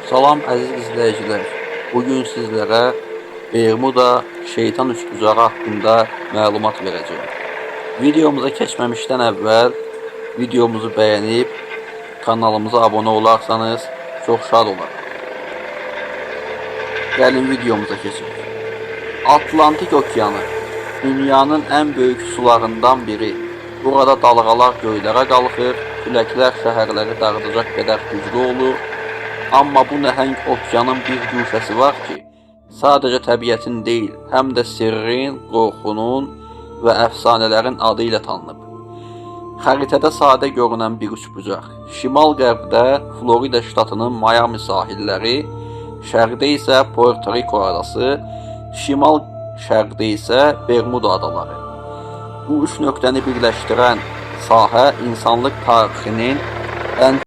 Salam əziz izləyicilər. Bugün sizlərə Bermuda şeytan üçbucağı haqqında məlumat verəcəyim. Videomuza keçməmişdən əvvəl videomuzu bəyənib kanalımıza abunə olarsanız çox şad olarım. Gəlin videomuza keçək. Atlantik Okeanı dünyanın ən böyük sularından biri. Burada dalğalar göylərə qalxır, küləklər şəhərləri dağıdacaq qədər güclü olur. Amma bu nəhəng okeanın bir güşəsi var ki, sadəcə təbiətin deyil, həm də sirrin, qorxunun və əfsanələrin adı ilə tanınıb. Xəritədə sadə görünən bir üçbucaq. Şimal-qərbdə Florida ştatının Miami sahilləri, şərqdə isə Puerto Rico arası, şimal-şərqdə isə Bermuda adaları. Bu üç nöqtəni birləşdirən sahə insanlıq tarixinin ən